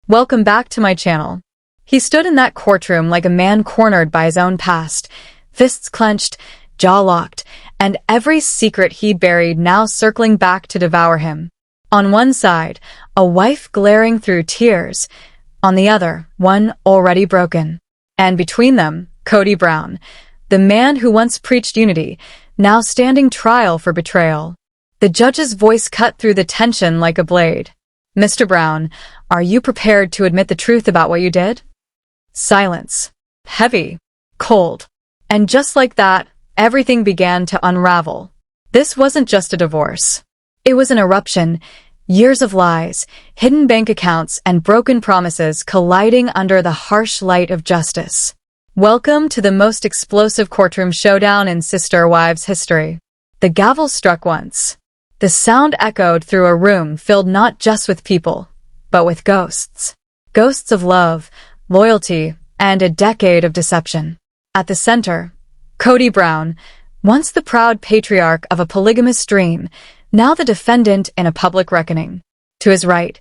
Welcome back to my channel. He stood in that courtroom like a man cornered by his own past, fists clenched, jaw locked, and every secret he buried now circling back to devour him. On one side, a wife glaring through tears. On the other, one already broken. And between them, Kody Brown, the man who once preached unity, now standing trial for betrayal. The judge's voice cut through the tension like a blade. Mr. Brown, are you prepared to admit the truth about what you did? Silence. Heavy. Cold. And just like that, everything began to unravel. This wasn't just a divorce. It was an eruption. Years of lies, hidden bank accounts, and broken promises colliding under the harsh light of justice. Welcome to the most explosive courtroom showdown in SisterWives history. The gavel struck once. The sound echoed through a room filled not just with people, but with ghosts. Ghosts of love, loyalty, and a decade of deception. At the center, Kody Brown, once the proud patriarch of a polygamous dream, now the defendant in a public reckoning. To his right,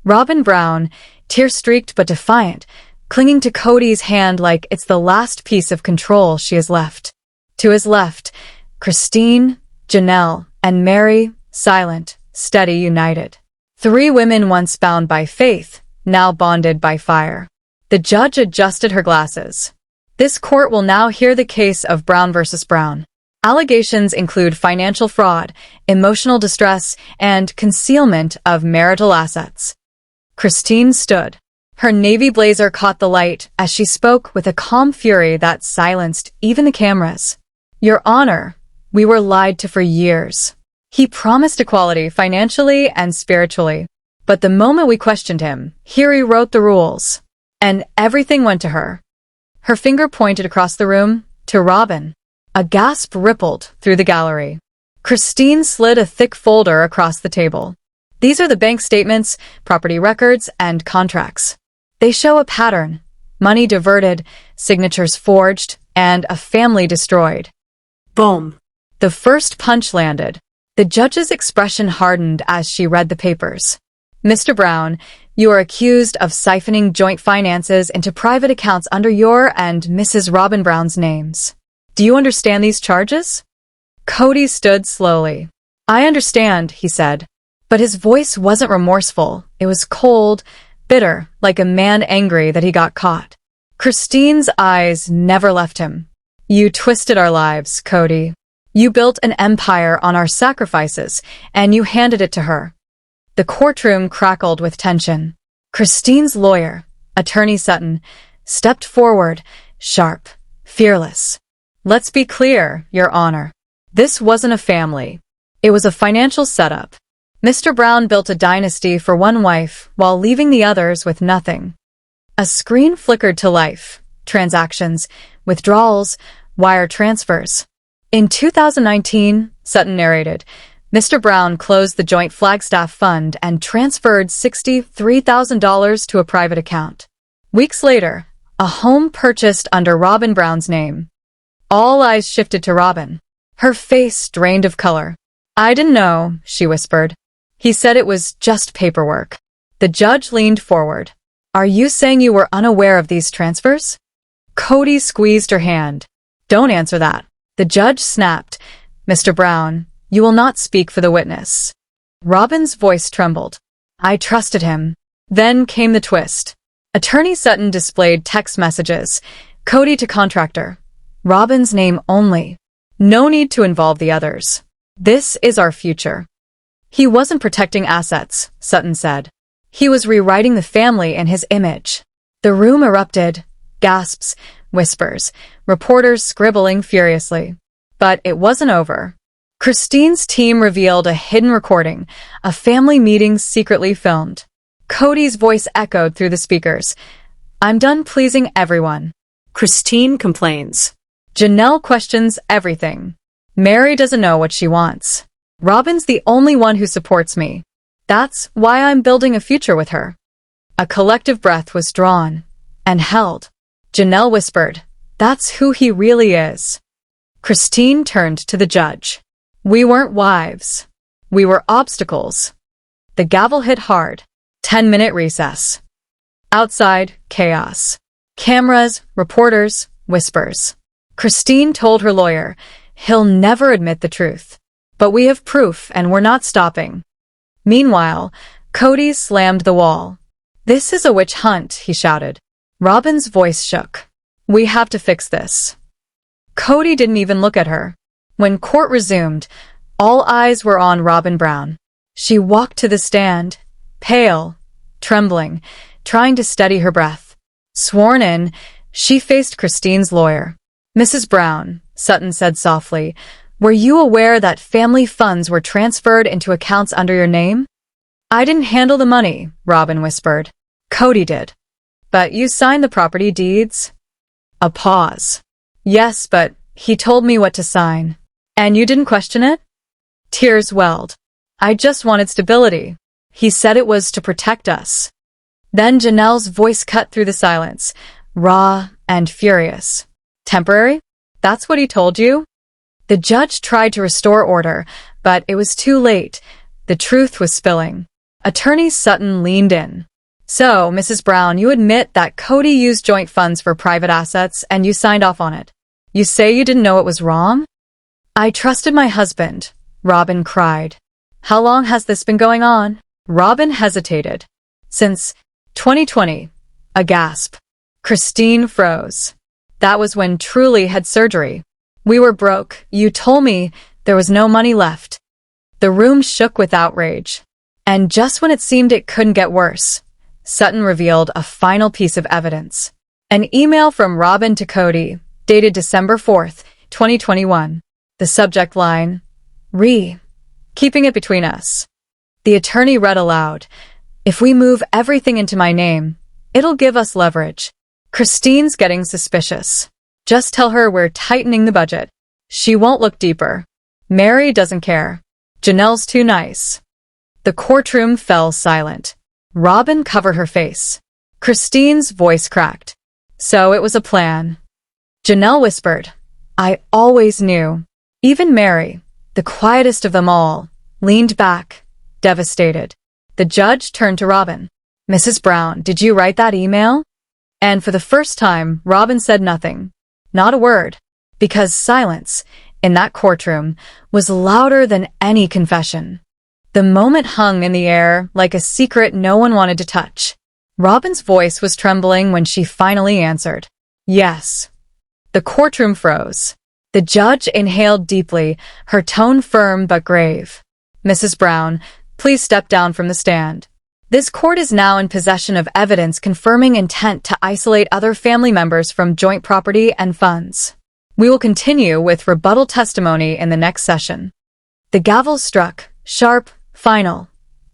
Robin Brown, tear-streaked but defiant, clinging to Kody's hand like it's the last piece of control she has left. To his left, Christine, Janelle, and Mary, silent, steady, united. Three women once bound by faith, now bonded by fire. The judge adjusted her glasses. This court will now hear the case of Brown versus Brown. Allegations include financial fraud, emotional distress, and concealment of marital assets. Christine stood. Her navy blazer caught the light as she spoke with a calm fury that silenced even the cameras. Your Honor, we were lied to for years. He promised equality financially and spiritually. But the moment we questioned him, he rewrote the rules. And everything went to her. Her finger pointed across the room to Robin. A gasp rippled through the gallery. Christine slid a thick folder across the table. These are the bank statements, property records, and contracts. They show a pattern. Money diverted, signatures forged, and a family destroyed. Boom. The first punch landed. The judge's expression hardened as she read the papers. Mr. Brown, you are accused of siphoning joint finances into private accounts under your and Mrs. Robin Brown's names. Do you understand these charges? Kody stood slowly. I understand, he said. But his voice wasn't remorseful. It was cold, bitter, like a man angry that he got caught. Christine's eyes never left him. You twisted our lives, Kody. You built an empire on our sacrifices, and you handed it to her. The courtroom crackled with tension. Christine's lawyer, Attorney Sutton, stepped forward, sharp, fearless. Let's be clear, Your Honor. This wasn't a family. It was a financial setup. Mr. Brown built a dynasty for one wife while leaving the others with nothing. A screen flickered to life. Transactions, withdrawals, wire transfers. In 2019, Sutton narrated, Mr. Brown closed the joint Flagstaff fund and transferred $63,000 to a private account. Weeks later, a home purchased under Robin Brown's name. All eyes shifted to Robin. Her face drained of color. I didn't know, she whispered. He said it was just paperwork. The judge leaned forward. Are you saying you were unaware of these transfers? Kody squeezed her hand. Don't answer that. The judge snapped. Mr. Brown, you will not speak for the witness. Robin's voice trembled. I trusted him. Then came the twist. Attorney Sutton displayed text messages. Kody to contractor. Robin's name only. No need to involve the others. This is our future. He wasn't protecting assets, Sutton said. He was rewriting the family in his image. The room erupted. Gasps, whispers, reporters scribbling furiously. But it wasn't over. Christine's team revealed a hidden recording, a family meeting secretly filmed. Kody's voice echoed through the speakers. I'm done pleasing everyone. Christine complains. Janelle questions everything. Mary doesn't know what she wants. Robin's the only one who supports me. That's why I'm building a future with her. A collective breath was drawn and held. Janelle whispered, that's who he really is. Christine turned to the judge. We weren't wives. We were obstacles. The gavel hit hard. 10-minute recess. Outside, chaos. Cameras, reporters, whispers. Christine told her lawyer, "He'll never admit the truth. But we have proof and we're not stopping." Meanwhile, Kody slammed the wall. "This is a witch hunt," he shouted. Robin's voice shook. "We have to fix this." Kody didn't even look at her. When court resumed, all eyes were on Robin Brown. She walked to the stand, pale, trembling, trying to steady her breath. Sworn in, she faced Christine's lawyer. "Mrs. Brown," Sutton said softly, "were you aware that family funds were transferred into accounts under your name?" "I didn't handle the money," Robin whispered. "Kody did." "But you signed the property deeds?" A pause. "Yes, but he told me what to sign." "And you didn't question it?" Tears welled. "I just wanted stability. He said it was to protect us." Then Janelle's voice cut through the silence, raw and furious. "Temporary? That's what he told you?" The judge tried to restore order, but it was too late. The truth was spilling. Attorney Sutton leaned in. "So, Mrs. Brown, you admit that Kody used joint funds for private assets and you signed off on it. You say you didn't know it was wrong?" "I trusted my husband," Robin cried. "How long has this been going on?" Robin hesitated. "Since 2020. A gasp. Christine froze. "That was when Truly had surgery. We were broke. You told me there was no money left." The room shook with outrage. And just when it seemed it couldn't get worse, Sutton revealed a final piece of evidence. An email from Robin to Kody, dated December 4th, 2021. The subject line, keeping it between us. The attorney read aloud, "If we move everything into my name, it'll give us leverage. Christine's getting suspicious. Just tell her we're tightening the budget. She won't look deeper. Mary doesn't care. Janelle's too nice." The courtroom fell silent. Robin covered her face. Christine's voice cracked. "So it was a plan." Janelle whispered, "I always knew." Even Mary, the quietest of them all, leaned back, devastated. The judge turned to Robin. "Mrs. Brown, did you write that email?" And for the first time, Robin said nothing. Not a word. Because silence, in that courtroom, was louder than any confession. The moment hung in the air like a secret no one wanted to touch. Robin's voice was trembling when she finally answered, "Yes." The courtroom froze. The judge inhaled deeply, her tone firm but grave. "Mrs. Brown, please step down from the stand. This court is now in possession of evidence confirming intent to isolate other family members from joint property and funds. We will continue with rebuttal testimony in the next session." The gavel struck, sharp, final,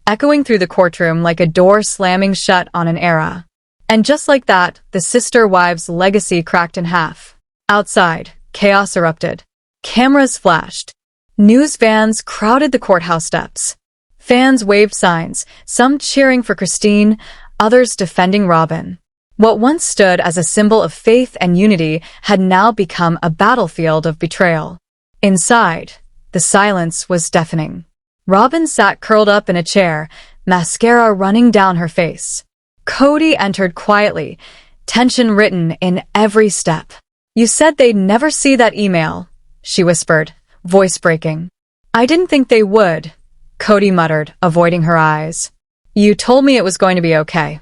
echoing through the courtroom like a door slamming shut on an era. And just like that, the SisterWives' legacy cracked in half. Outside, chaos erupted. Cameras flashed. News vans crowded the courthouse steps. Fans waved signs, some cheering for Christine, others defending Robin. What once stood as a symbol of faith and unity had now become a battlefield of betrayal. Inside, the silence was deafening. Robin sat curled up in a chair, mascara running down her face. Kody entered quietly, tension written in every step. "You said they'd never see that email," she whispered, voice breaking. "I didn't think they would," Kody muttered, avoiding her eyes. "You told me it was going to be okay."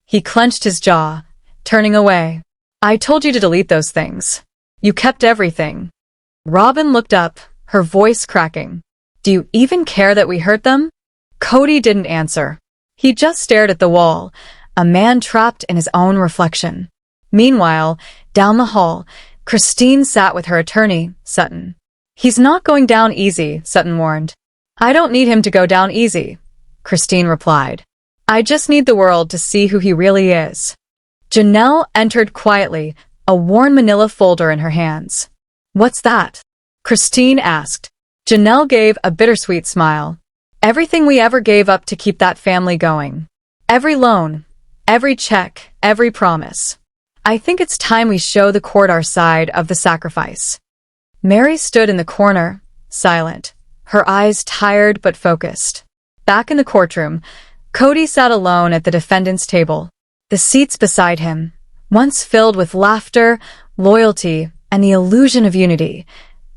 He clenched his jaw, turning away. "I told you to delete those things. You kept everything." Robin looked up, her voice cracking. "Do you even care that we hurt them?" Kody didn't answer. He just stared at the wall, a man trapped in his own reflection. Meanwhile, down the hall, Christine sat with her attorney, Sutton. "He's not going down easy," Sutton warned. "I don't need him to go down easy," Christine replied. "I just need the world to see who he really is." Janelle entered quietly, a worn manila folder in her hands. "What's that?" Christine asked. Janelle gave a bittersweet smile. "Everything we ever gave up to keep that family going. Every loan, every check, every promise. I think it's time we show the court our side of the sacrifice." Mary stood in the corner, silent, her eyes tired but focused. Back in the courtroom, Kody sat alone at the defendant's table. The seats beside him, once filled with laughter, loyalty, and the illusion of unity,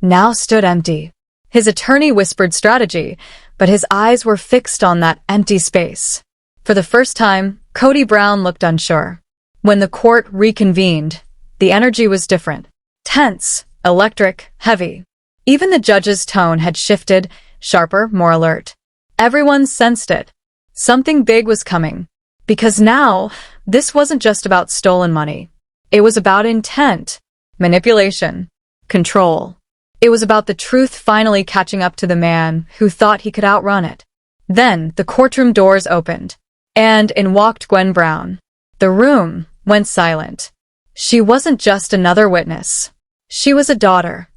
now stood empty. His attorney whispered strategy, but his eyes were fixed on that empty space. For the first time, Kody Brown looked unsure. When the court reconvened, the energy was different. Tense, electric, heavy. Even the judge's tone had shifted, sharper, more alert. Everyone sensed it. Something big was coming. Because now, this wasn't just about stolen money. It was about intent, manipulation, control. It was about the truth finally catching up to the man who thought he could outrun it. Then, the courtroom doors opened, and in walked Gwen Brown. The room went silent. She wasn't just another witness. She was a daughter,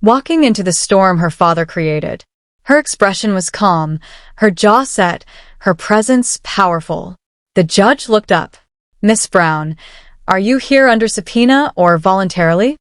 walking into the storm her father created. Her expression was calm, her jaw set, her presence powerful. The judge looked up. "Miss Brown, are you here under subpoena or voluntarily?"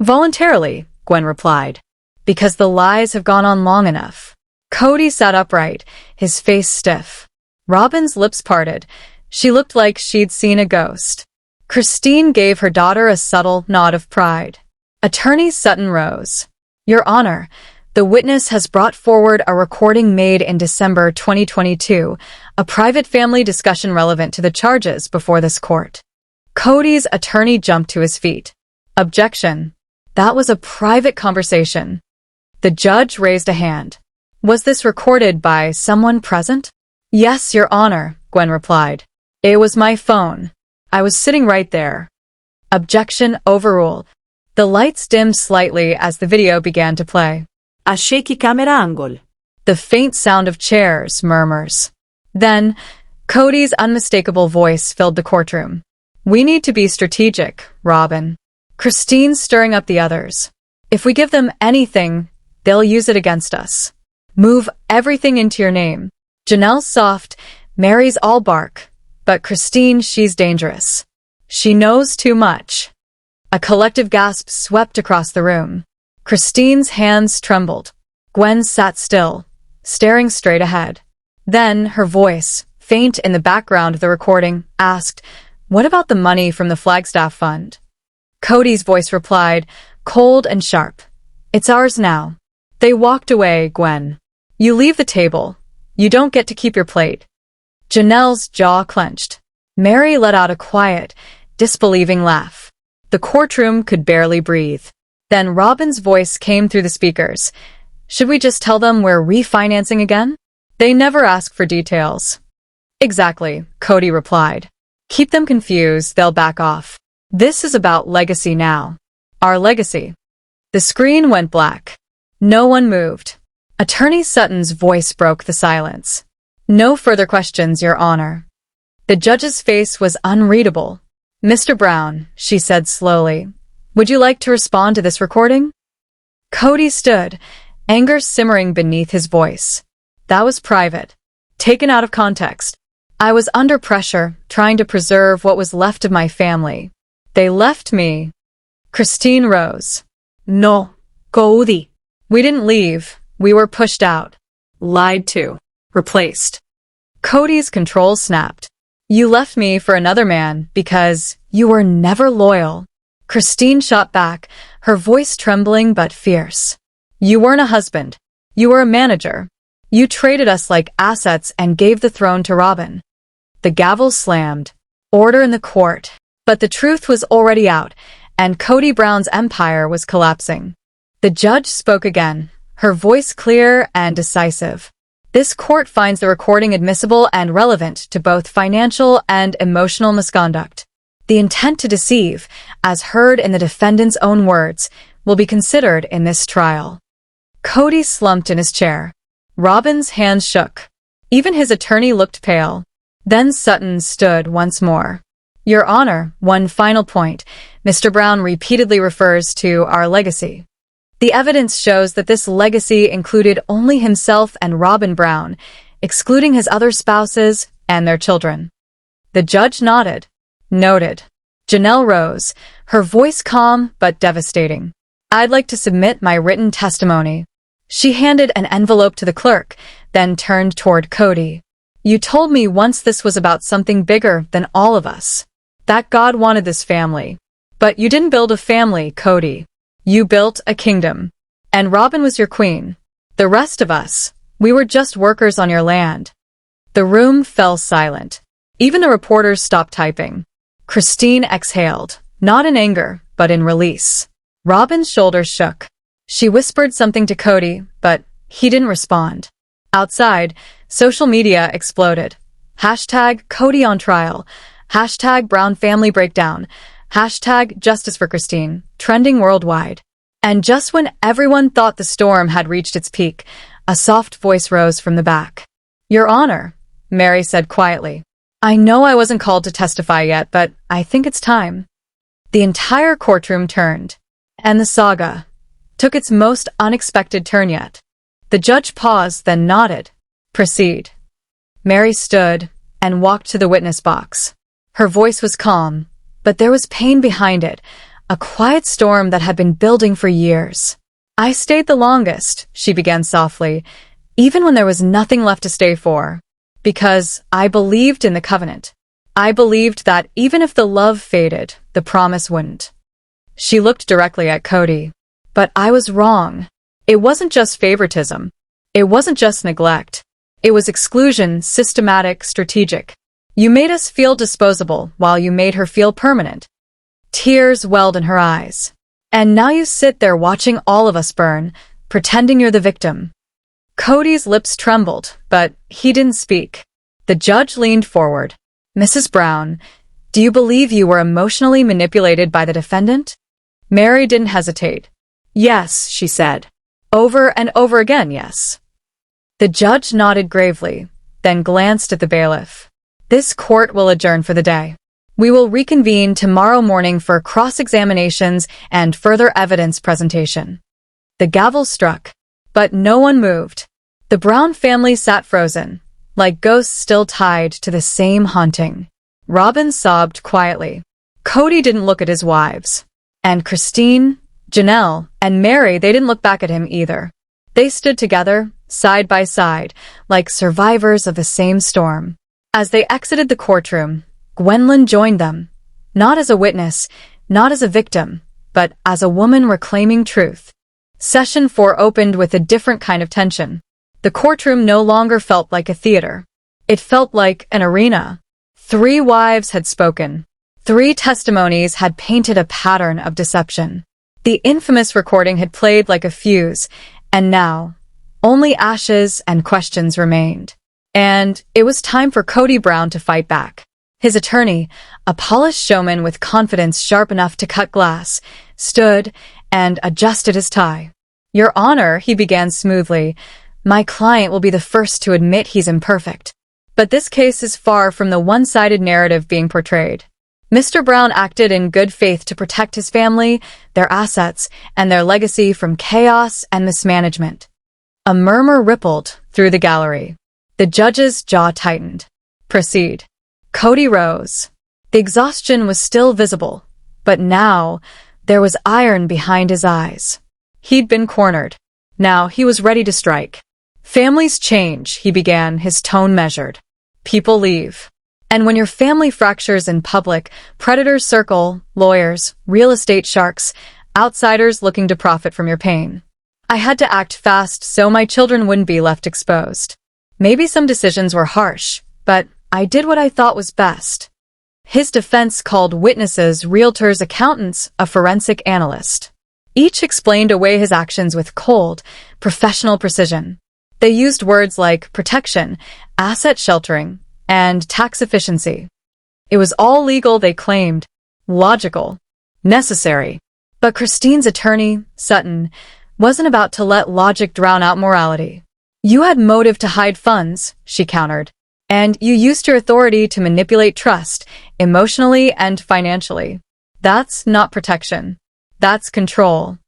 "Voluntarily," Gwen replied, "because the lies have gone on long enough." Kody sat upright, his face stiff. Robin's lips parted. She looked like she'd seen a ghost. Christine gave her daughter a subtle nod of pride. Attorney Sutton rose. "Your Honor, the witness has brought forward a recording made in December 2022, a private family discussion relevant to the charges before this court." Kody's attorney jumped to his feet. "Objection. That was a private conversation." The judge raised a hand. "Was this recorded by someone present?" "Yes, Your Honor," Gwen replied. "It was my phone. I was sitting right there." Objection overruled. The lights dimmed slightly as the video began to play. A shaky camera angle. The faint sound of chairs, murmurs. Then, Kody's unmistakable voice filled the courtroom. "We need to be strategic, Robin." Christine stirring up the others. "If we give them anything, they'll use it against us. Move everything into your name." Janelle's soft, Mary's all bark. But Christine, she's dangerous. She knows too much. A collective gasp swept across the room. Christine's hands trembled. Gwen sat still, staring straight ahead. Then her voice, faint in the background of the recording, asked, "What about the money from the Flagstaff Fund?" Kody's voice replied, cold and sharp, "It's ours now." They walked away, Gwen. "You leave the table. You don't get to keep your plate." Janelle's jaw clenched. Mary let out a quiet, disbelieving laugh. The courtroom could barely breathe. Then Robin's voice came through the speakers. "Should we just tell them we're refinancing again? They never ask for details." "Exactly," Kody replied. "Keep them confused, they'll back off. This is about legacy now. Our legacy." The screen went black. No one moved. Attorney Sutton's voice broke the silence. "No further questions, Your Honor." The judge's face was unreadable. "Mr. Brown," she said slowly, "would you like to respond to this recording?" Kody stood, anger simmering beneath his voice. "That was private. Taken out of context. I was under pressure, trying to preserve what was left of my family. They left me." Christine rose. "No, Kody. We didn't leave. We were pushed out. Lied to. Replaced." Kody's control snapped. "You left me for another man because you were never loyal." Christine shot back, her voice trembling but fierce. "You weren't a husband. You were a manager. You traded us like assets and gave the throne to Robin." The gavel slammed. Order in the court. But the truth was already out, and Kody Brown's empire was collapsing. The judge spoke again, her voice clear and decisive. "This court finds the recording admissible and relevant to both financial and emotional misconduct. The intent to deceive, as heard in the defendant's own words, will be considered in this trial." Kody slumped in his chair. Robin's hands shook. Even his attorney looked pale. Then Sutton stood once more. "Your Honor, one final point. Mr. Brown repeatedly refers to our legacy. The evidence shows that this legacy included only himself and Robin Brown, excluding his other spouses and their children." The judge nodded. "Noted." Janelle rose, her voice calm but devastating. "I'd like to submit my written testimony." She handed an envelope to the clerk, then turned toward Kody. "You told me once this was about something bigger than all of us." that God wanted this family. But you didn't build a family, Kody. You built a kingdom. And Robin was your queen. The rest of us, we were just workers on your land. The room fell silent. Even the reporters stopped typing. Christine exhaled, not in anger, but in release. Robin's shoulders shook. She whispered something to Kody, but he didn't respond. Outside, social media exploded. Hashtag Kody on trial. Hashtag Brown family breakdown. Hashtag justice for Christine, trending worldwide. And just when everyone thought the storm had reached its peak, a soft voice rose from the back. Your Honor, Mary said quietly. I know I wasn't called to testify yet, but I think it's time. The entire courtroom turned, and the saga took its most unexpected turn yet. The judge paused, then nodded. Proceed. Mary stood and walked to the witness box. Her voice was calm, but there was pain behind it, a quiet storm that had been building for years. I stayed the longest, she began softly, even when there was nothing left to stay for. Because I believed in the covenant. I believed that even if the love faded, the promise wouldn't. She looked directly at Kody. But I was wrong. It wasn't just favoritism. It wasn't just neglect. It was exclusion, systematic, strategic. You made us feel disposable while you made her feel permanent. Tears welled in her eyes. And now you sit there watching all of us burn, pretending you're the victim. Kody's lips trembled, but he didn't speak. The judge leaned forward. Mrs. Brown, do you believe you were emotionally manipulated by the defendant? Mary didn't hesitate. Yes, she said. Over and over again, yes. The judge nodded gravely, then glanced at the bailiff. This court will adjourn for the day. We will reconvene tomorrow morning for cross-examinations and further evidence presentation. The gavel struck, but no one moved. The Brown family sat frozen, like ghosts still tied to the same haunting. Robin sobbed quietly. Kody didn't look at his wives. And Christine, Janelle, and Mary, they didn't look back at him either. They stood together, side by side, like survivors of the same storm. As they exited the courtroom, Gwendolyn joined them, not as a witness, not as a victim, but as a woman reclaiming truth. Session 4 opened with a different kind of tension. The courtroom no longer felt like a theater. It felt like an arena. 3 wives had spoken. 3 testimonies had painted a pattern of deception. The infamous recording had played like a fuse, and now, only ashes and questions remained. And it was time for Kody Brown to fight back. His attorney, a polished showman with confidence sharp enough to cut glass, stood and adjusted his tie. Your Honor, he began smoothly, my client will be the first to admit he's imperfect. But this case is far from the one-sided narrative being portrayed. Mr. Brown acted in good faith to protect his family, their assets, and their legacy from chaos and mismanagement. A murmur rippled through the gallery. The judge's jaw tightened. Proceed. Kody rose. The exhaustion was still visible, but now there was iron behind his eyes. He'd been cornered. Now he was ready to strike. Families change, he began, his tone measured. People leave. And when your family fractures in public, predators circle, lawyers, real estate sharks, outsiders looking to profit from your pain. I had to act fast so my children wouldn't be left exposed. Maybe some decisions were harsh, but I did what I thought was best. His defense called witnesses, realtors, accountants, a forensic analyst. Each explained away his actions with cold, professional precision. They used words like protection, asset sheltering, and tax efficiency. It was all legal, they claimed, logical, necessary. But Christine's attorney, Sutton, wasn't about to let logic drown out morality. You had motive to hide funds, she countered, and you used your authority to manipulate trust, emotionally and financially. That's not protection. That's control.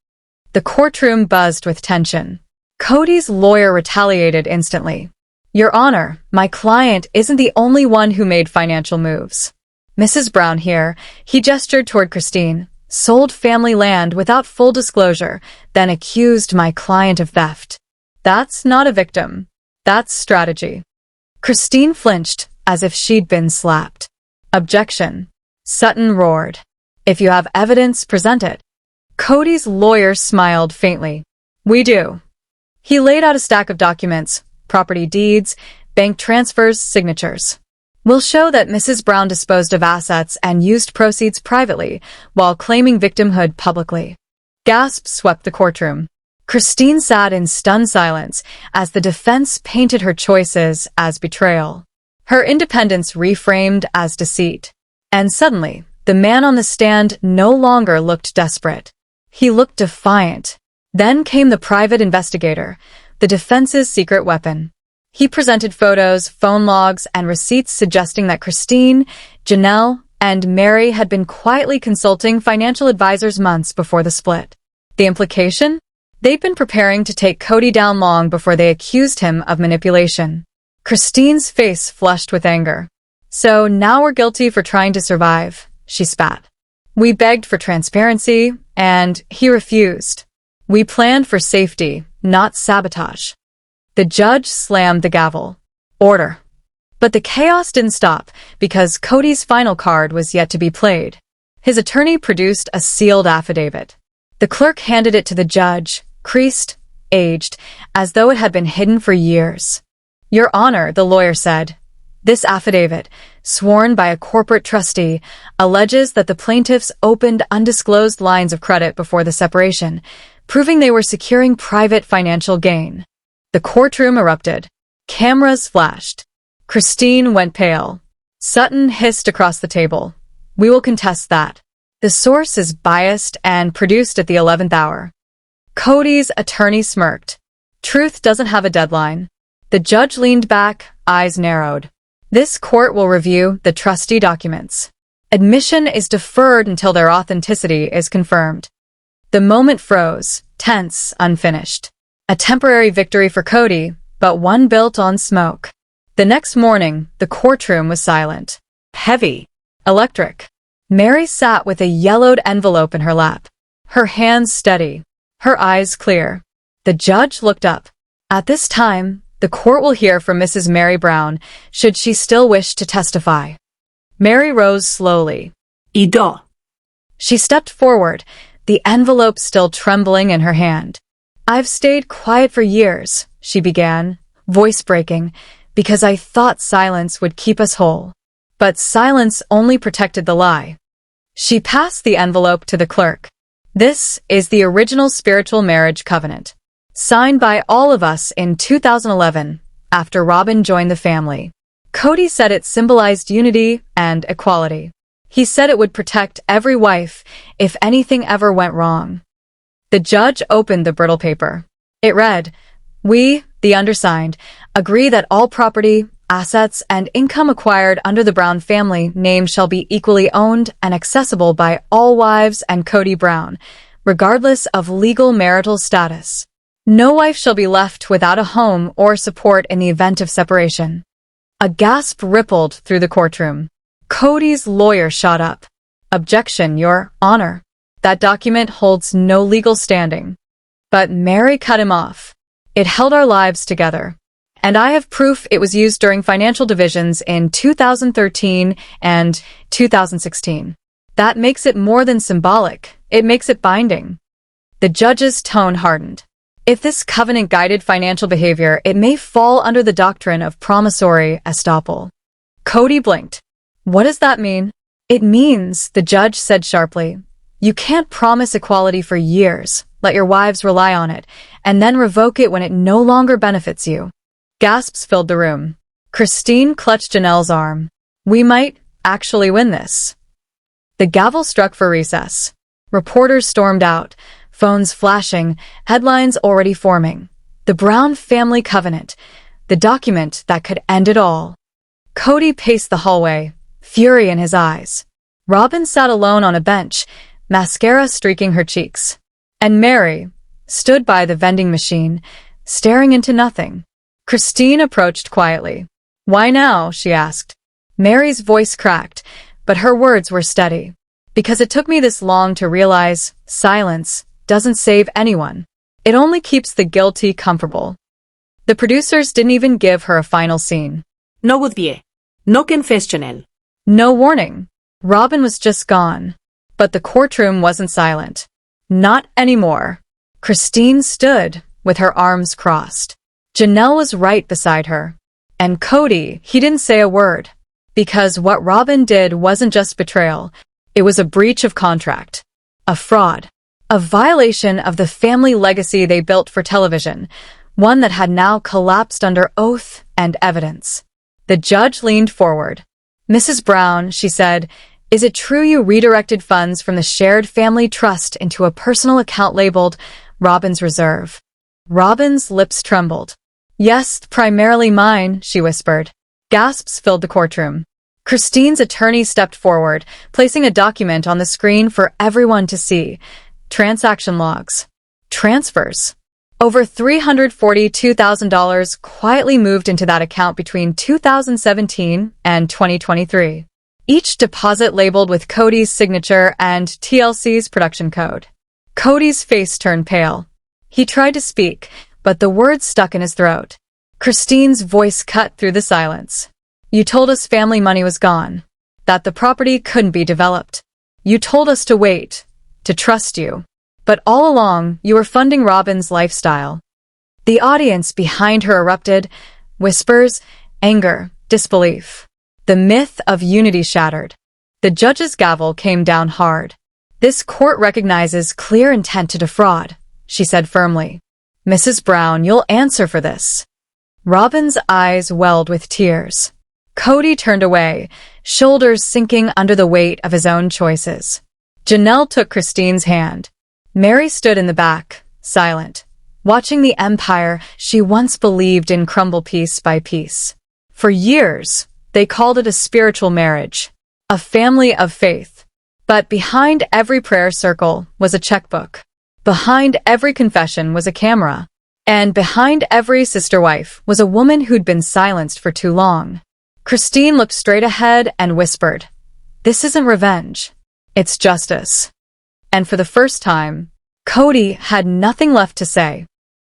The courtroom buzzed with tension. Kody's lawyer retaliated instantly. Your Honor, my client isn't the only one who made financial moves. Mrs. Brown here, he gestured toward Christine, sold family land without full disclosure, then accused my client of theft. That's not a victim. That's strategy. Christine flinched, as if she'd been slapped. Objection. Sutton roared. If you have evidence, present it. Kody's lawyer smiled faintly. We do. He laid out a stack of documents, property deeds, bank transfers, signatures. We'll show that Mrs. Brown disposed of assets and used proceeds privately while claiming victimhood publicly. Gasps swept the courtroom. Christine sat in stunned silence as the defense painted her choices as betrayal, her independence reframed as deceit. And suddenly, the man on the stand no longer looked desperate. He looked defiant. Then came the private investigator, the defense's secret weapon. He presented photos, phone logs, and receipts suggesting that Christine, Janelle, and Mary had been quietly consulting financial advisors months before the split. The implication? They'd been preparing to take Kody down long before they accused him of manipulation. Christine's face flushed with anger. So now we're guilty for trying to survive, she spat. We begged for transparency, and he refused. We planned for safety, not sabotage. The judge slammed the gavel. Order. But the chaos didn't stop, because Kody's final card was yet to be played. His attorney produced a sealed affidavit. The clerk handed it to the judge, creased, aged, as though it had been hidden for years. Your Honor, the lawyer said, this affidavit, sworn by a corporate trustee, alleges that the plaintiffs opened undisclosed lines of credit before the separation, proving they were securing private financial gain. The courtroom erupted. Cameras flashed. Christine went pale. Sutton hissed across the table. We will contest that. The source is biased and produced at the 11th hour. Kody's attorney smirked. Truth doesn't have a deadline. The judge leaned back, eyes narrowed. This court will review the trustee documents. Admission is deferred until their authenticity is confirmed. The moment froze, tense, unfinished. A temporary victory for Kody, but one built on smoke. The next morning, the courtroom was silent. Heavy. Electric. Mary sat with a yellowed envelope in her lap. Her hands steady. Her eyes clear. The judge looked up. At this time, the court will hear from Mrs. Mary Brown, should she still wish to testify. Mary rose slowly. Ido. She stepped forward, the envelope still trembling in her hand. I've stayed quiet for years, she began, voice breaking, because I thought silence would keep us whole. But silence only protected the lie. She passed the envelope to the clerk. This is the original spiritual marriage covenant, signed by all of us in 2011, after Robin joined the family. Kody said it symbolized unity and equality. He said it would protect every wife if anything ever went wrong. The judge opened the brittle paper. It read, We, the undersigned, agree that all property, assets, and income acquired under the Brown family name shall be equally owned and accessible by all wives and Kody Brown, regardless of legal marital status. No wife shall be left without a home or support in the event of separation. A gasp rippled through the courtroom. Kody's lawyer shot up. Objection, Your Honor. That document holds no legal standing. But Mary cut him off. It held our lives together. And I have proof it was used during financial divisions in 2013 and 2016. That makes it more than symbolic. It makes it binding. The judge's tone hardened. If this covenant guided financial behavior, it may fall under the doctrine of promissory estoppel. Kody blinked. What does that mean? It means, the judge said sharply, you can't promise equality for years, let your wives rely on it, and then revoke it when it no longer benefits you. Gasps filled the room. Christine clutched Janelle's arm. We might actually win this. The gavel struck for recess. Reporters stormed out, phones flashing, headlines already forming. The Brown family covenant, the document that could end it all. Kody paced the hallway, fury in his eyes. Robin sat alone on a bench, mascara streaking her cheeks. And Mary stood by the vending machine, staring into nothing. Christine approached quietly. Why now? She asked. Mary's voice cracked, but her words were steady. Because it took me this long to realize silence doesn't save anyone. It only keeps the guilty comfortable. The producers didn't even give her a final scene. No goodbye. No confessional. No warning. Robin was just gone. But the courtroom wasn't silent. Not anymore. Christine stood, with her arms crossed. Janelle was right beside her. And Kody, he didn't say a word. Because what Robin did wasn't just betrayal. It was a breach of contract. A fraud. A violation of the family legacy they built for television. One that had now collapsed under oath and evidence. The judge leaned forward. "Mrs. Brown," she said, "is it true you redirected funds from the shared family trust into a personal account labeled Robin's Reserve?" Robin's lips trembled. "Yes, primarily mine," she whispered. Gasps filled the courtroom. Christine's attorney stepped forward, placing a document on the screen for everyone to see. Transaction logs. Transfers. Over $342,000 quietly moved into that account between 2017 and 2023. Each deposit labeled with Kody's signature and TLC's production code. Kody's face turned pale. He tried to speak, but the words stuck in his throat. Christine's voice cut through the silence. "You told us family money was gone, that the property couldn't be developed. You told us to wait, to trust you. But all along, you were funding Robin's lifestyle." The audience behind her erupted, whispers, anger, disbelief. The myth of unity shattered. The judge's gavel came down hard. "This court recognizes clear intent to defraud," she said firmly. "Mrs. Brown, you'll answer for this." Robin's eyes welled with tears. Kody turned away, shoulders sinking under the weight of his own choices. Janelle took Christine's hand. Mary stood in the back, silent, watching the empire she once believed in crumble piece by piece. For years, they called it a spiritual marriage, a family of faith. But behind every prayer circle was a checkbook. Behind every confession was a camera. And behind every sister wife was a woman who'd been silenced for too long. Christine looked straight ahead and whispered, "This isn't revenge. It's justice." And for the first time, Kody had nothing left to say.